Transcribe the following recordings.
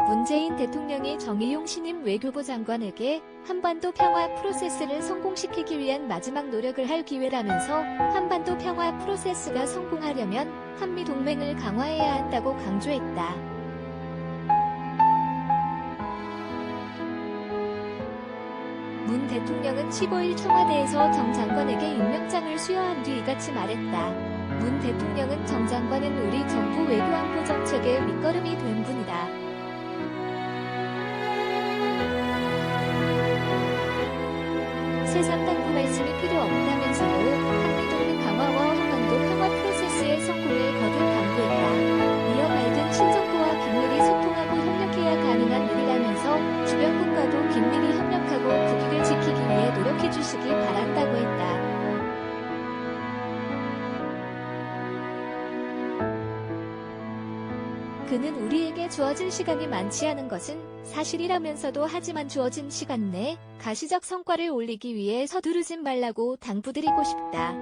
문재인 대통령이 정의용 신임 외교부 장관에게 한반도 평화 프로세스를 성공시키기 위한 마지막 노력을 할 기회라면서 한반도 평화 프로세스가 성공하려면 한미동맹을 강화해야 한다고 강조했다. 문 대통령은 15일 청와대에서 정 장관에게 임명장을 수여한 뒤 이같이 말했다. 문 대통령은 정 장관은 우리 정부 외교안보 정책의 밑거름이 된 분이다. 새삼 당부 말씀이 필요 없다면서도 한미동맹 강화와 한반도 평화 프로세스의 성공을 거듭 강조했다. 이어 바이든 신정부와 긴밀히 소통하고 협력해야 가능한 일이라면서 주변 국가도 긴밀히 협력하고 국익을 지키기 위해 노력해 주시기 바란다고 했다. 그는 우리에게 주어진 시간이 많지 않은 것은 사실이라면서도 하지만 주어진 시간 내 가시적 성과를 올리기 위해 서두르진 말라고 당부드리고 싶다.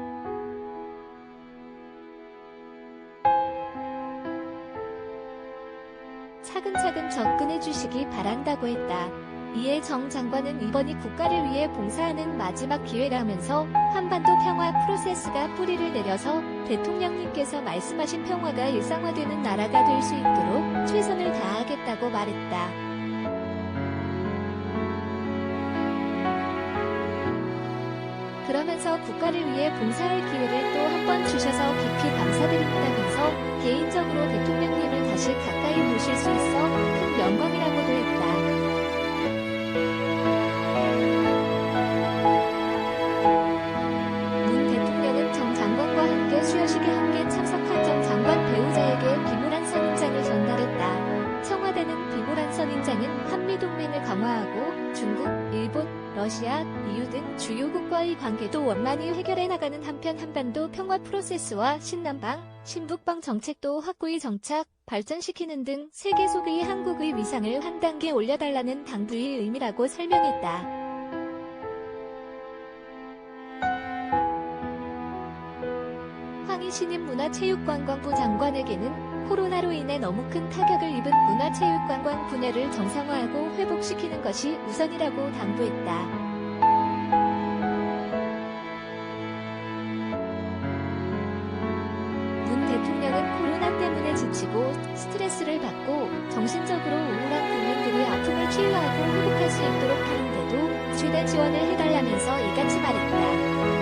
차근차근 접근해 주시기 바란다고 했다. 이에 정 장관은 이번이 국가를 위해 봉사하는 마지막 기회라면서 한반도 평화 프로세스가 뿌리를 내려서 대통령님께서 말씀하신 평화가 일상화되는 나라가 될 수 있도록 최선을 다하겠다고 말했다. 그러면서 국가를 위해 봉사할 기회를 또 한 번 주셔서 깊이 감사드린다면서 개인적으로 대통령님을 다시 가까이 모실 수 있어 큰 영광이라고도 했다. 수여식에 함께 참석한 정 장관 배우자에게 비보란 선인장을 전달했다. 청와대는 비보란 선인장은 한미동맹을 강화하고 중국, 일본, 러시아, EU 등 주요국과의 관계도 원만히 해결해 나가는 한편 한반도 평화 프로세스와 신남방, 신북방 정책도 확고히 정착, 발전시키는 등 세계 속의 한국의 위상을 한 단계 올려달라는 당부의 의미라고 설명했다. 황희 신임 문화체육관광부 장관에게는 코로나로 인해 너무 큰 타격을 입은 문화체육관광 분야를 정상화하고 회복시키는 것이 우선이라고 당부했다. 문 대통령은 코로나 때문에 지치고 스트레스를 받고 정신적으로 우울한 국민들이 아픔을 치유하고 회복할 수 있도록 하는데도 최대 지원을 해달라면서 이같이 말했다.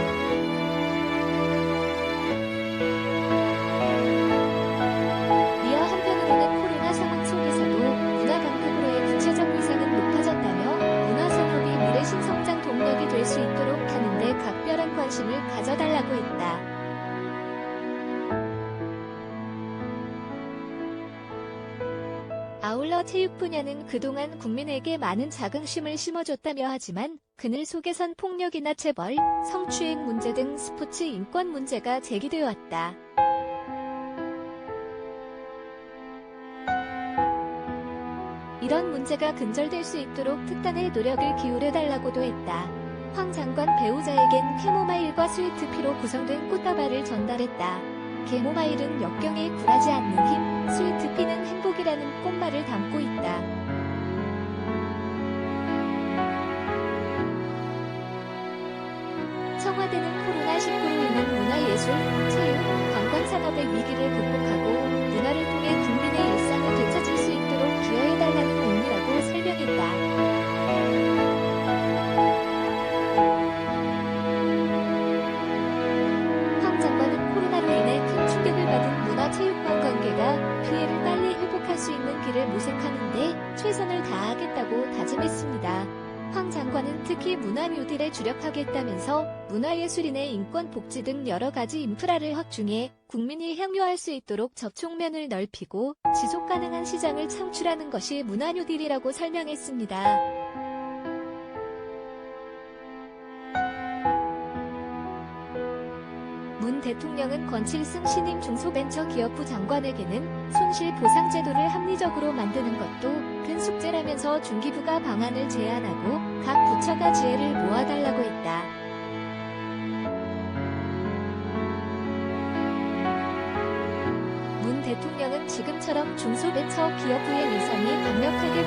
신성장 동력이 될 수 있도록 하는데 각별한 관심을 가져달라고 했다. 아울러 체육 분야는 그동안 국민에게 많은 자긍심을 심어줬다며 하지만 그늘 속에선 폭력이나 체벌, 성추행 문제 등 스포츠 인권 문제가 제기되어 왔다. 이런 문제가 근절될 수 있도록 특단의 노력을 기울여달라고도 했다. 황 장관 배우자에겐 캐모마일과 스위트피로 구성된 꽃다발을 전달했다. 캐모마일은 역경에 굴하지 않는 힘, 스위트피는 행복이라는 꽃말을 담고 있다. 청와대는 코로나19로 인한 문화예술, 체육, 관광산업의 위기를 극복하고 문화를 통해 국민의 일상을 되찾을 수 있도록 기여해달라는 의미라고 설명했다. 황 장관은 코로나로 인해 큰 충격을 받은 문화체육관 관계가 피해를 빨리 회복할 수 있는 길을 모색하는 데 최선을 다하겠다고 다짐했습니다. 황 장관은 특히 문화 뉴딜에 주력하겠다면서 문화예술인의 인권 복지 등 여러 가지 인프라를 확충해 국민이 향유할 수 있도록 접촉면을 넓히고 지속가능한 시장을 창출하는 것이 문화 뉴딜이라고 설명했습니다. 문 대통령은 권칠승 신임 중소벤처기업부 장관에게는 손실보상제도를 합리적으로 만드는 것도 큰 숙제라면서 중기부가 방안을 제안하고 각 부처가 지혜를 모아달라고 했다. 문 대통령은 지금처럼 중소벤처기업부의 위상이 강력하게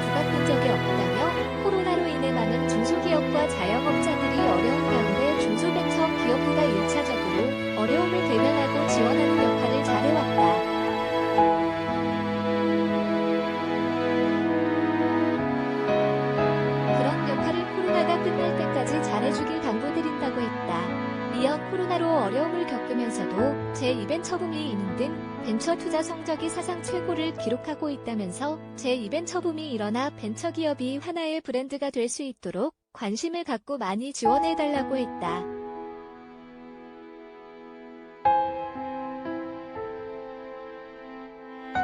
어려움을 겪으면서도 제2벤처붐이 이는 등 벤처 투자 성적이 사상 최고를 기록하고 있다면서 제2벤처붐이 일어나 벤처기업이 하나의 브랜드가 될 수 있도록 관심을 갖고 많이 지원해달라고 했다.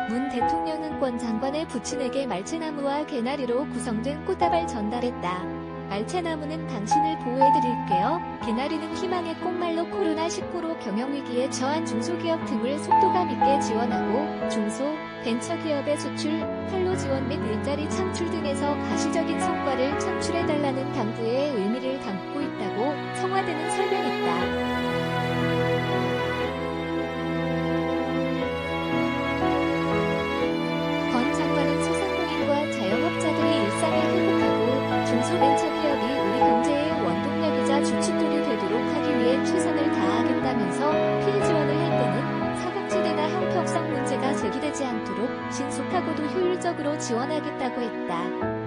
문 대통령은 권 장관의 부친에게 말채나무와 개나리로 구성된 꽃다발 전달했다. 말채나무는 당신을 보호해드릴게요. 개나리는 희망의 꽃말로 코로나19로 경영위기에 처한 중소기업 등을 속도감 있게 지원하고 중소, 벤처기업의 수출, 판로 지원 및 일자리 창출 등에서 가시적인 성과를 창출해달라는 당부의 의미를 담고 있다고 청와대는 설명했다. 자영업자들의 일상을 회복하고 중소벤처기업이 우리 경제의 원동력이자 주춧돌이 되도록 하기 위해 최선을 다하겠다면서 피해 지원을 할 때는 사각지대나 형평성 문제가 제기되지 않도록 신속하고도 효율적으로 지원하겠다고 했다.